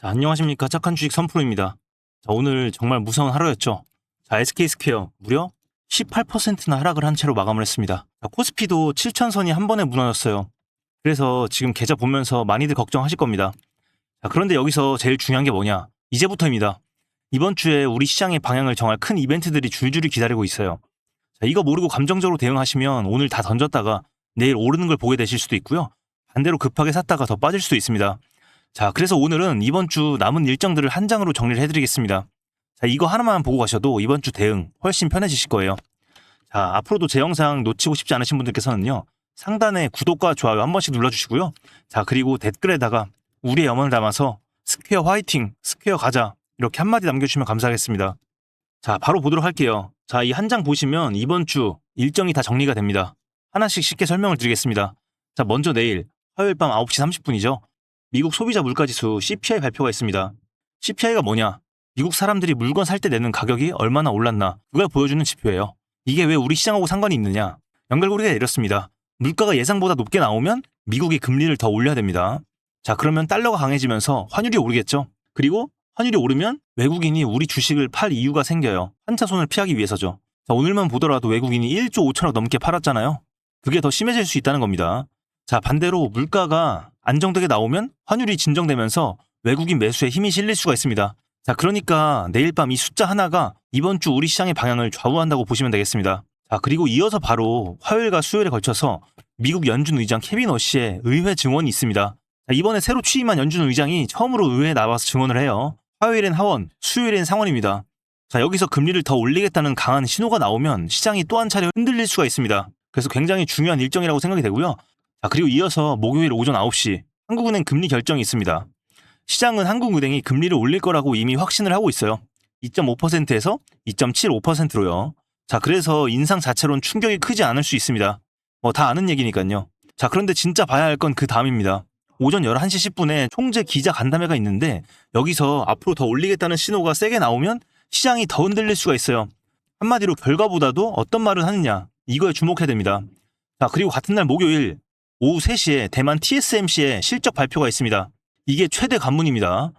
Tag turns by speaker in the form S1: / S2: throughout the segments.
S1: 자, 안녕하십니까. 착한 주식 선프로입니다. 자, 오늘 정말 무서운 하루였죠. 자, SK스퀘어 무려 18%나 하락을 한 채로 마감을 했습니다. 자, 코스피도 7,000선이 한 번에 무너졌어요. 그래서 지금 계좌 보면서 많이들 걱정하실 겁니다. 자, 그런데 여기서 제일 중요한 게 뭐냐? 이제부터입니다. 이번 주에 우리 시장의 방향을 정할 큰 이벤트들이 줄줄이 기다리고 있어요. 자, 이거 모르고 감정적으로 대응하시면 오늘 다 던졌다가 내일 오르는 걸 보게 되실 수도 있고요. 반대로 급하게 샀다가 더 빠질 수도 있습니다. 자, 그래서 오늘은 이번 주 남은 일정들을 한 장으로 정리를 해드리겠습니다. 자, 이거 하나만 보고 가셔도 이번 주 대응 훨씬 편해지실 거예요. 자, 앞으로도 제 영상 놓치고 싶지 않으신 분들께서는요, 상단에 구독과 좋아요 한 번씩 눌러주시고요. 자, 그리고 댓글에다가 우리의 염원을 담아서 스퀘어 화이팅, 스퀘어 가자 이렇게 한마디 남겨주시면 감사하겠습니다. 자, 바로 보도록 할게요. 자, 이 한 장 보시면 이번 주 일정이 다 정리가 됩니다. 하나씩 쉽게 설명을 드리겠습니다. 자, 먼저 내일 화요일 밤 9시 30분이죠. 미국 소비자 물가지수 CPI 발표가 있습니다. CPI가 뭐냐? 미국 사람들이 물건 살 때 내는 가격이 얼마나 올랐나 그걸 보여주는 지표예요. 이게 왜 우리 시장하고 상관이 있느냐? 연결고리가 이렇습니다. 물가가 예상보다 높게 나오면 미국이 금리를 더 올려야 됩니다. 자, 그러면 달러가 강해지면서 환율이 오르겠죠? 그리고 환율이 오르면 외국인이 우리 주식을 팔 이유가 생겨요. 환차손을 피하기 위해서죠. 자, 오늘만 보더라도 외국인이 1조 5천억 넘게 팔았잖아요. 그게 더 심해질 수 있다는 겁니다. 자, 반대로 물가가 안정되게 나오면 환율이 진정되면서 외국인 매수에 힘이 실릴 수가 있습니다. 자, 그러니까 내일 밤 이 숫자 하나가 이번 주 우리 시장의 방향을 좌우한다고 보시면 되겠습니다. 자, 그리고 이어서 바로 화요일과 수요일에 걸쳐서 미국 연준 의장 케빈 워시의 의회 증언이 있습니다. 자, 이번에 새로 취임한 연준 의장이 처음으로 의회에 나와서 증언을 해요. 화요일엔 하원, 수요일엔 상원입니다. 자, 여기서 금리를 더 올리겠다는 강한 신호가 나오면 시장이 또 한 차례 흔들릴 수가 있습니다. 그래서 굉장히 중요한 일정이라고 생각이 되고요. 자, 그리고 이어서 목요일 오전 9시 한국은행 금리 결정이 있습니다. 시장은 한국은행이 금리를 올릴 거라고 이미 확신을 하고 있어요. 2.5%에서 2.75%로요. 자, 그래서 인상 자체로는 충격이 크지 않을 수 있습니다. 다 아는 얘기니까요. 자, 그런데 진짜 봐야 할 건 그 다음입니다. 오전 11시 10분에 총재 기자 간담회가 있는데 여기서 앞으로 더 올리겠다는 신호가 세게 나오면 시장이 더 흔들릴 수가 있어요. 한마디로 결과보다도 어떤 말을 하느냐 이거에 주목해야 됩니다. 자, 그리고 같은 날 목요일 오후 3시에 대만 TSMC의 실적 발표가 있습니다. 이게 최대 관문입니다.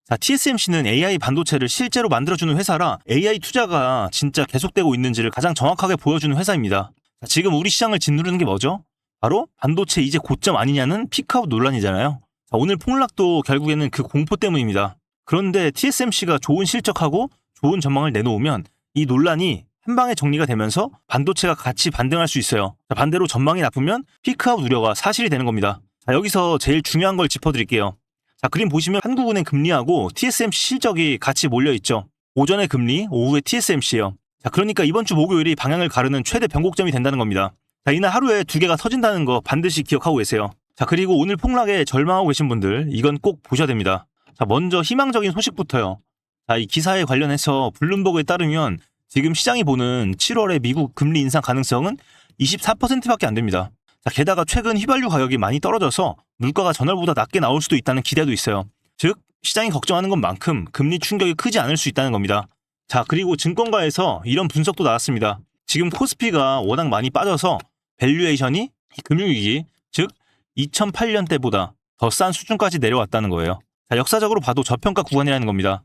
S1: 자, TSMC는 AI 반도체를 실제로 만들어주는 회사라 AI 투자가 진짜 계속되고 있는지를 가장 정확하게 보여주는 회사입니다. 자, 지금 우리 시장을 짓누르는 게 뭐죠? 바로 반도체 이제 고점 아니냐는 피크아웃 논란이잖아요. 자, 오늘 폭락도 결국에는 그 공포 때문입니다. 그런데 TSMC가 좋은 실적하고 좋은 전망을 내놓으면 이 논란이 한 방에 정리가 되면서 반도체가 같이 반등할 수 있어요. 자, 반대로 전망이 나쁘면 피크아웃 우려가 사실이 되는 겁니다. 자, 여기서 제일 중요한 걸 짚어드릴게요. 자, 그림 보시면 한국은행 금리하고 TSMC 실적이 같이 몰려있죠. 오전에 금리, 오후에 TSMC예요. 자, 그러니까 이번 주 목요일이 방향을 가르는 최대 변곡점이 된다는 겁니다. 자, 이날 하루에 두 개가 터진다는 거 반드시 기억하고 계세요. 자, 그리고 오늘 폭락에 절망하고 계신 분들 이건 꼭 보셔야 됩니다. 자, 먼저 희망적인 소식부터요. 자, 이 기사에 관련해서 블룸버그에 따르면 지금 시장이 보는 7월에 미국 금리 인상 가능성은 24%밖에 안 됩니다. 자, 게다가 최근 휘발유 가격이 많이 떨어져서 물가가 전월보다 낮게 나올 수도 있다는 기대도 있어요. 즉, 시장이 걱정하는 것만큼 금리 충격이 크지 않을 수 있다는 겁니다. 자, 그리고 증권가에서 이런 분석도 나왔습니다. 지금 코스피가 워낙 많이 빠져서 밸류에이션이 금융위기, 즉 2008년 때보다 더 싼 수준까지 내려왔다는 거예요. 자, 역사적으로 봐도 저평가 구간이라는 겁니다.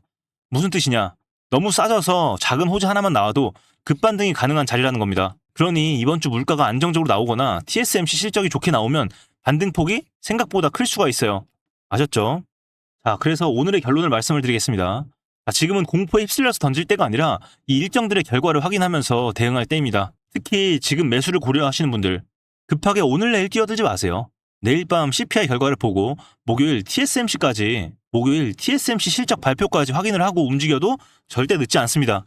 S1: 무슨 뜻이냐? 너무 싸져서 작은 호재 하나만 나와도 급반등이 가능한 자리라는 겁니다. 그러니 이번 주 물가가 안정적으로 나오거나 TSMC 실적이 좋게 나오면 반등폭이 생각보다 클 수가 있어요. 아셨죠? 자, 그래서 오늘의 결론을 말씀을 드리겠습니다. 자, 지금은 공포에 휩쓸려서 던질 때가 아니라 이 일정들의 결과를 확인하면서 대응할 때입니다. 특히 지금 매수를 고려하시는 분들 급하게 오늘 내일 뛰어들지 마세요. 내일 밤 CPI 결과를 보고 목요일 TSMC 실적 발표까지 확인을 하고 움직여도 절대 늦지 않습니다.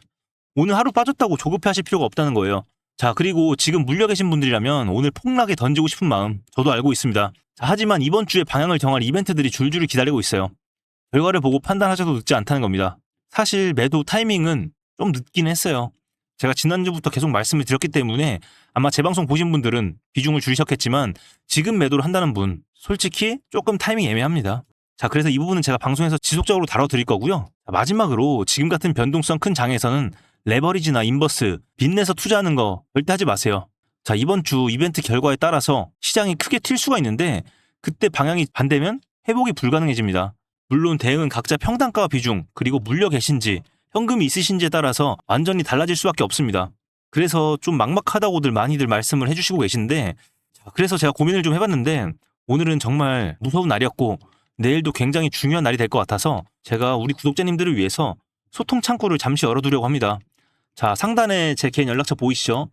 S1: 오늘 하루 빠졌다고 조급해하실 필요가 없다는 거예요. 자, 그리고 지금 물려 계신 분들이라면 오늘 폭락에 던지고 싶은 마음 저도 알고 있습니다. 자, 하지만 이번 주에 방향을 정할 이벤트들이 줄줄이 기다리고 있어요. 결과를 보고 판단하셔도 늦지 않다는 겁니다. 사실 매도 타이밍은 좀 늦긴 했어요. 제가 지난주부터 계속 말씀을 드렸기 때문에 아마 제 방송 보신 분들은 비중을 줄이셨겠지만 지금 매도를 한다는 분 솔직히 조금 타이밍 애매합니다. 자, 그래서 이 부분은 제가 방송에서 지속적으로 다뤄드릴 거고요. 자, 마지막으로 지금 같은 변동성 큰 장에서는 레버리지나 인버스, 빚내서 투자하는 거 절대 하지 마세요. 자, 이번 주 이벤트 결과에 따라서 시장이 크게 튈 수가 있는데 그때 방향이 반대면 회복이 불가능해집니다. 물론 대응은 각자 평단가와 비중, 그리고 물려 계신지, 현금이 있으신지에 따라서 완전히 달라질 수밖에 없습니다. 그래서 좀 막막하다고들 많이들 말씀을 해주시고 계신데, 그래서 제가 고민을 좀 해봤는데 오늘은 정말 무서운 날이었고 내일도 굉장히 중요한 날이 될 것 같아서 제가 우리 구독자님들을 위해서 소통 창구를 잠시 열어두려고 합니다. 자, 상단에 제 개인 연락처 보이시죠?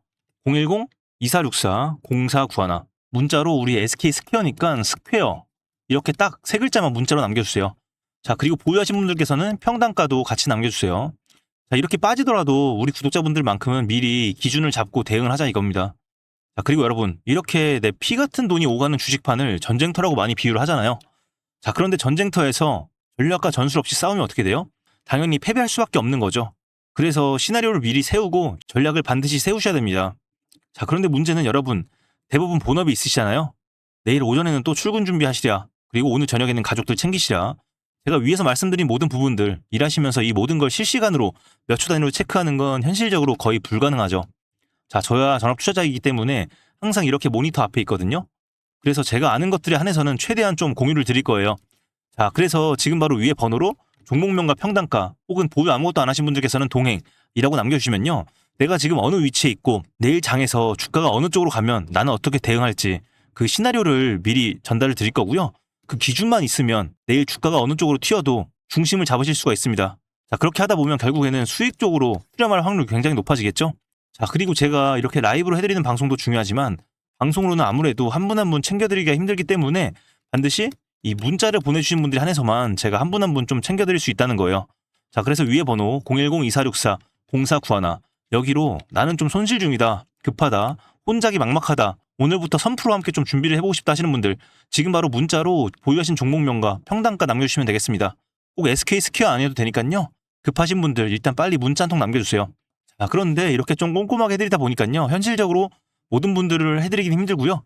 S1: 010-2464-0491 문자로 우리 SK 스퀘어니까 스퀘어 이렇게 딱 세 글자만 문자로 남겨주세요. 자, 그리고 보유하신 분들께서는 평단가도 같이 남겨주세요. 자, 이렇게 빠지더라도 우리 구독자분들만큼은 미리 기준을 잡고 대응을 하자 이겁니다. 자, 그리고 여러분, 이렇게 내 피 같은 돈이 오가는 주식판을 전쟁터라고 많이 비유를 하잖아요. 자, 그런데 전쟁터에서 전략과 전술 없이 싸우면 어떻게 돼요? 당연히 패배할 수밖에 없는 거죠. 그래서 시나리오를 미리 세우고 전략을 반드시 세우셔야 됩니다. 자, 그런데 문제는 여러분, 대부분 본업이 있으시잖아요. 내일 오전에는 또 출근 준비하시랴. 그리고 오늘 저녁에는 가족들 챙기시랴. 제가 위에서 말씀드린 모든 부분들, 일하시면서 이 모든 걸 실시간으로 몇 초 단위로 체크하는 건 현실적으로 거의 불가능하죠. 자, 저야 전업 투자자이기 때문에 항상 이렇게 모니터 앞에 있거든요. 그래서 제가 아는 것들에 한해서는 최대한 좀 공유를 드릴 거예요. 자, 그래서 지금 바로 위에 번호로 종목명과 평단가 혹은 보유 아무것도 안 하신 분들께서는 동행이라고 남겨주시면요. 내가 지금 어느 위치에 있고 내일 장에서 주가가 어느 쪽으로 가면 나는 어떻게 대응할지 그 시나리오를 미리 전달을 드릴 거고요. 그 기준만 있으면 내일 주가가 어느 쪽으로 튀어도 중심을 잡으실 수가 있습니다. 자, 그렇게 하다 보면 결국에는 수익 쪽으로 수렴할 확률이 굉장히 높아지겠죠? 자, 그리고 제가 이렇게 라이브로 해드리는 방송도 중요하지만 방송으로는 아무래도 한 분 한 분 챙겨드리기가 힘들기 때문에 반드시 이 문자를 보내주신 분들이 한해서만 제가 한 분 한 분 좀 챙겨드릴 수 있다는 거예요. 자, 그래서 위에 번호 010-2464-0491 여기로 나는 좀 손실 중이다, 급하다, 혼자기 막막하다, 오늘부터 선프로 함께 좀 준비를 해보고 싶다 하시는 분들 지금 바로 문자로 보유하신 종목명과 평단가 남겨주시면 되겠습니다. 꼭 SK 스퀘어 아니어도 되니까요. 급하신 분들 일단 빨리 문자 한 통 남겨주세요. 자, 그런데 이렇게 좀 꼼꼼하게 해드리다 보니까요. 현실적으로 모든 분들을 해드리긴 힘들고요.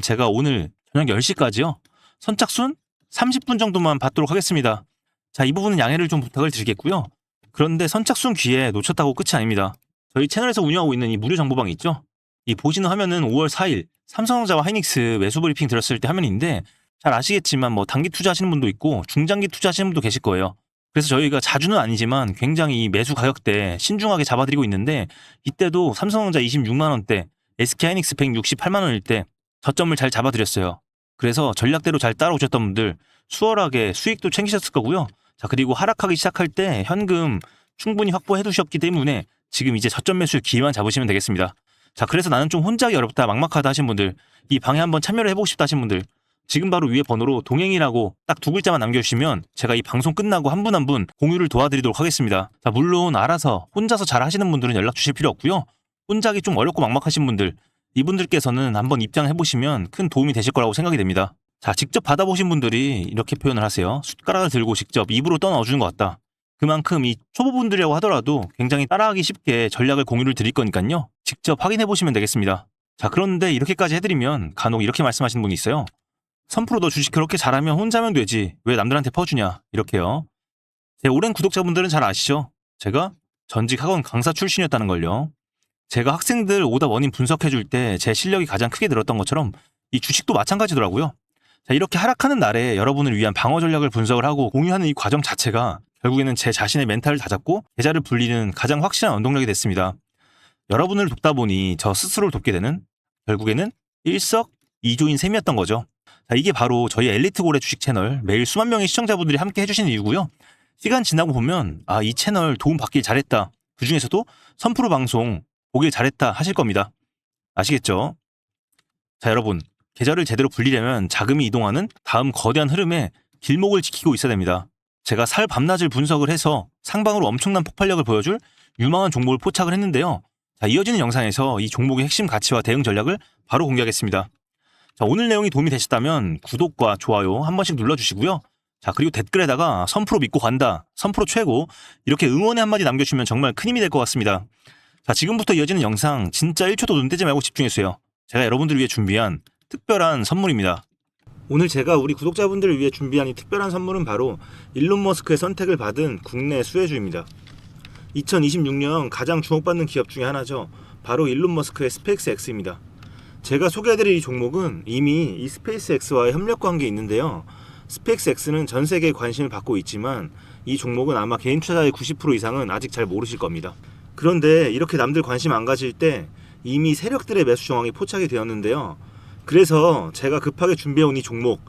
S1: 제가 오늘 저녁 10시까지요. 선착순 30분 정도만 받도록 하겠습니다. 자, 이 부분은 양해를 좀 부탁을 드리겠고요. 그런데 선착순 기회 놓쳤다고 끝이 아닙니다. 저희 채널에서 운영하고 있는 이 무료 정보방이 있죠. 이 보시는 화면은 5월 4일 삼성전자와 하이닉스 매수 브리핑 들었을 때 화면인데 잘 아시겠지만 뭐 단기 투자하시는 분도 있고 중장기 투자하시는 분도 계실 거예요. 그래서 저희가 자주는 아니지만 굉장히 이 매수 가격대 신중하게 잡아드리고 있는데 이때도 삼성전자 26만원대, SK하이닉스 168만원일 때 저점을 잘 잡아드렸어요. 그래서 전략대로 잘 따라오셨던 분들 수월하게 수익도 챙기셨을 거고요. 자, 그리고 하락하기 시작할 때 현금 충분히 확보해 두셨기 때문에 지금 이제 저점 매수 기회만 잡으시면 되겠습니다. 자, 그래서 나는 좀 혼자 하기 어렵다, 막막하다 하신 분들, 이 방에 한번 참여를 해보고 싶다 하신 분들 지금 바로 위에 번호로 동행이라고 딱 두 글자만 남겨주시면 제가 이 방송 끝나고 한 분 한 분 공유를 도와드리도록 하겠습니다. 자, 물론 알아서 혼자서 잘 하시는 분들은 연락 주실 필요 없고요. 혼자 하기 좀 어렵고 막막하신 분들, 이분들께서는 한번 입장해보시면 큰 도움이 되실 거라고 생각이 됩니다. 자, 직접 받아보신 분들이 이렇게 표현을 하세요. 숟가락을 들고 직접 입으로 떠넣어주는 것 같다. 그만큼 이 초보분들이라고 하더라도 굉장히 따라하기 쉽게 전략을 공유를 드릴 거니까요. 직접 확인해보시면 되겠습니다. 자, 그런데 이렇게까지 해드리면 간혹 이렇게 말씀하시는 분이 있어요. 선프로 너 주식 그렇게 잘하면 혼자면 되지 왜 남들한테 퍼주냐, 이렇게요. 제 오랜 구독자분들은 잘 아시죠? 제가 전직 학원 강사 출신이었다는 걸요. 제가 학생들 오답 원인 분석해줄 때 제 실력이 가장 크게 늘었던 것처럼 이 주식도 마찬가지더라고요. 자, 이렇게 하락하는 날에 여러분을 위한 방어 전략을 분석을 하고 공유하는 이 과정 자체가 결국에는 제 자신의 멘탈을 다잡고 계좌를 불리는 가장 확실한 원동력이 됐습니다. 여러분을 돕다 보니 저 스스로를 돕게 되는, 결국에는 일석이조인 셈이었던 거죠. 자, 이게 바로 저희 엘리트 고래 주식 채널 매일 수만 명의 시청자분들이 함께 해주시는 이유고요. 시간 지나고 보면 아, 이 채널 도움 받길 잘했다, 그 중에서도 선프로 방송 보길 잘했다 하실 겁니다. 아시겠죠? 자, 여러분, 계좌를 제대로 불리려면 자금이 이동하는 다음 거대한 흐름에 길목을 지키고 있어야 됩니다. 제가 살 밤낮을 분석을 해서 상방으로 엄청난 폭발력을 보여줄 유망한 종목을 포착을 했는데요. 자, 이어지는 영상에서 이 종목의 핵심 가치와 대응 전략을 바로 공개하겠습니다. 자, 오늘 내용이 도움이 되셨다면 구독과 좋아요 한 번씩 눌러주시고요. 자, 그리고 댓글에다가 선프로 믿고 간다, 선프로 최고, 이렇게 응원의 한마디 남겨주시면 정말 큰 힘이 될 것 같습니다. 자, 지금부터 이어지는 영상 진짜 1초도 눈 떼지 말고 집중해주세요. 제가 여러분들을 위해 준비한 특별한 선물입니다. 오늘 제가 우리 구독자분들을 위해 준비한 이 특별한 선물은 바로 일론 머스크의 선택을 받은 국내 수혜주입니다. 2026년 가장 주목받는 기업 중에 하나죠. 바로 일론 머스크의 스페이스 X입니다. 제가 소개해드릴 이 종목은 이미 이 스페이스 X와의 협력 관계에 있는데요. 스페이스 X는 전 세계에 관심을 받고 있지만 이 종목은 아마 개인 투자자의 90% 이상은 아직 잘 모르실 겁니다. 그런데 이렇게 남들 관심 안 가질 때 이미 세력들의 매수 정황이 포착이 되었는데요. 그래서 제가 급하게 준비해온 이 종목,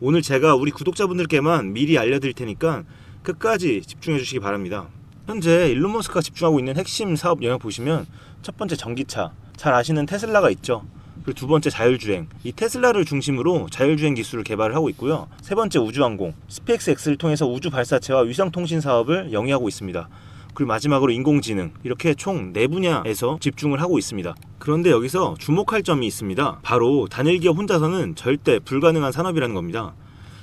S1: 오늘 제가 우리 구독자분들께만 미리 알려드릴 테니까 끝까지 집중해 주시기 바랍니다. 현재 일론 머스크가 집중하고 있는 핵심 사업 영역 보시면 첫 번째 전기차, 잘 아시는 테슬라가 있죠. 그리고 두 번째 자율주행, 이 테슬라를 중심으로 자율주행 기술을 개발을 하고 있고요. 세 번째 우주항공, 스페이스 X를 통해서 우주 발사체와 위성통신 사업을 영위하고 있습니다. 그리고 마지막으로 인공지능, 이렇게 총 4분야에서 집중을 하고 있습니다. 그런데 여기서 주목할 점이 있습니다. 바로 단일 기업 혼자서는 절대 불가능한 산업이라는 겁니다.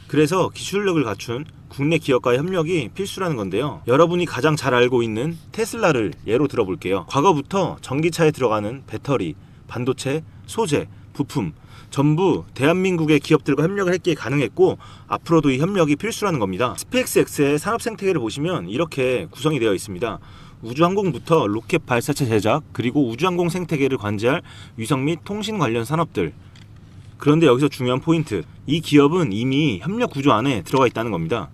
S1: 그래서 기술력을 갖춘 국내 기업과의 협력이 필수라는 건데요. 여러분이 가장 잘 알고 있는 테슬라를 예로 들어볼게요. 과거부터 전기차에 들어가는 배터리, 반도체, 소재, 부품 전부 대한민국의 기업들과 협력을 했기에 가능했고 앞으로도 이 협력이 필수라는 겁니다. 스페이스 X의 산업 생태계를 보시면 이렇게 구성이 되어 있습니다. 우주항공부터 로켓 발사체 제작, 그리고 우주항공 생태계를 관제할 위성 및 통신 관련 산업들. 그런데 여기서 중요한 포인트, 이 기업은 이미 협력 구조 안에 들어가 있다는 겁니다.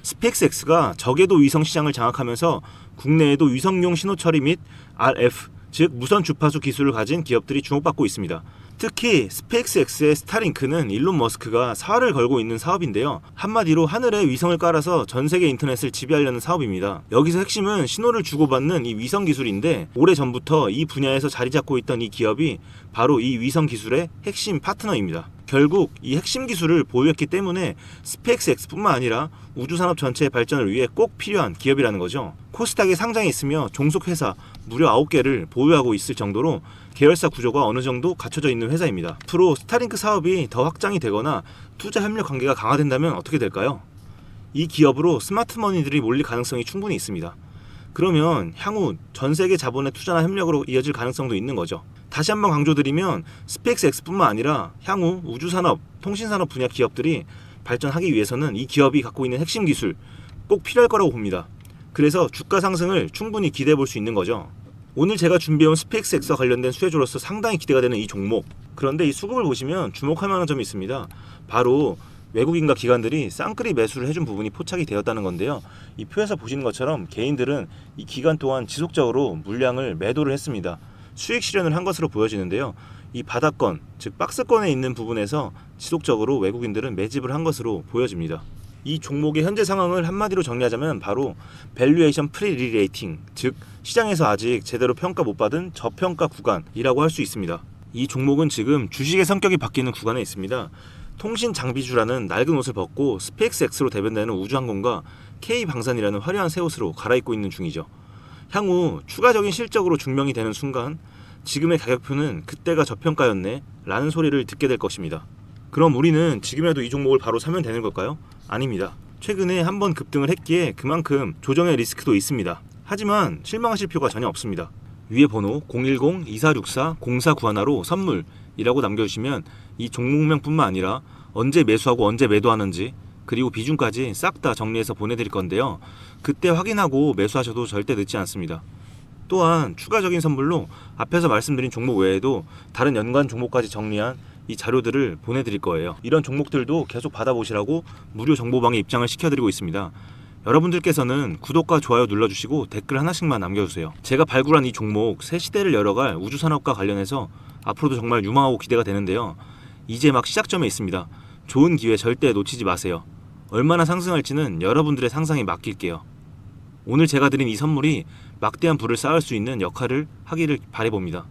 S1: 스페이스 X가 저궤도 위성 시장을 장악하면서 국내에도 위성용 신호 처리 및 RF, 즉 무선 주파수 기술을 가진 기업들이 주목받고 있습니다. 특히 스페이스 X의 스타링크는 일론 머스크가 사활을 걸고 있는 사업인데요. 한마디로 하늘에 위성을 깔아서 전 세계 인터넷을 지배하려는 사업입니다. 여기서 핵심은 신호를 주고받는 이 위성 기술인데 오래전부터 이 분야에서 자리 잡고 있던 이 기업이 바로 이 위성 기술의 핵심 파트너입니다. 결국 이 핵심 기술을 보유했기 때문에 스페이스 X뿐만 아니라 우주산업 전체의 발전을 위해 꼭 필요한 기업이라는 거죠. 코스닥에 상장해 있으며 종속 회사 무려 9개를 보유하고 있을 정도로 계열사 구조가 어느 정도 갖춰져 있는 회사입니다. 앞으로 스타링크 사업이 더 확장이 되거나 투자 협력 관계가 강화된다면 어떻게 될까요? 이 기업으로 스마트머니들이 몰릴 가능성이 충분히 있습니다. 그러면 향후 전 세계 자본의 투자나 협력으로 이어질 가능성도 있는 거죠. 다시 한번 강조드리면 스페이스 X뿐만 아니라 향후 우주산업, 통신산업 분야 기업들이 발전하기 위해서는 이 기업이 갖고 있는 핵심 기술 꼭 필요할 거라고 봅니다. 그래서 주가 상승을 충분히 기대해 볼 수 있는 거죠. 오늘 제가 준비해온 스페이스 X와 관련된 수혜주로서 상당히 기대가 되는 이 종목. 그런데 이 수급을 보시면 주목할 만한 점이 있습니다. 바로 외국인과 기관들이 쌍끌이 매수를 해준 부분이 포착이 되었다는 건데요. 이 표에서 보시는 것처럼 개인들은 이 기간 동안 지속적으로 물량을 매도를 했습니다. 수익 실현을 한 것으로 보여지는데요. 이 바닥권, 즉 박스권에 있는 부분에서 지속적으로 외국인들은 매집을 한 것으로 보여집니다. 이 종목의 현재 상황을 한마디로 정리하자면 바로 밸류에이션 프리리레이팅, 즉 시장에서 아직 제대로 평가 못 받은 저평가 구간이라고 할 수 있습니다. 이 종목은 지금 주식의 성격이 바뀌는 구간에 있습니다. 통신 장비주라는 낡은 옷을 벗고 스페이스 X로 대변되는 우주항공과 K방산이라는 화려한 새 옷으로 갈아입고 있는 중이죠. 향후 추가적인 실적으로 증명이 되는 순간 지금의 가격표는 그때가 저평가였네 라는 소리를 듣게 될 것입니다. 그럼 우리는 지금이라도 이 종목을 바로 사면 되는 걸까요? 아닙니다. 최근에 한번 급등을 했기에 그만큼 조정의 리스크도 있습니다. 하지만 실망하실 필요가 전혀 없습니다. 위에 번호 010-2464-0491로 선물이라고 남겨주시면 이 종목명뿐만 아니라 언제 매수하고 언제 매도하는지 그리고 비중까지 싹 다 정리해서 보내드릴 건데요. 그때 확인하고 매수하셔도 절대 늦지 않습니다. 또한 추가적인 선물로 앞에서 말씀드린 종목 외에도 다른 연관 종목까지 정리한 이 자료들을 보내드릴 거예요. 이런 종목들도 계속 받아보시라고 무료 정보방에 입장을 시켜드리고 있습니다. 여러분들께서는 구독과 좋아요 눌러주시고 댓글 하나씩만 남겨주세요. 제가 발굴한 이 종목 새 시대를 열어갈 우주산업과 관련해서 앞으로도 정말 유망하고 기대가 되는데요. 이제 막 시작점에 있습니다. 좋은 기회 절대 놓치지 마세요. 얼마나 상승할지는 여러분들의 상상에 맡길게요. 오늘 제가 드린 이 선물이 막대한 부를 쌓을 수 있는 역할을 하기를 바라봅니다.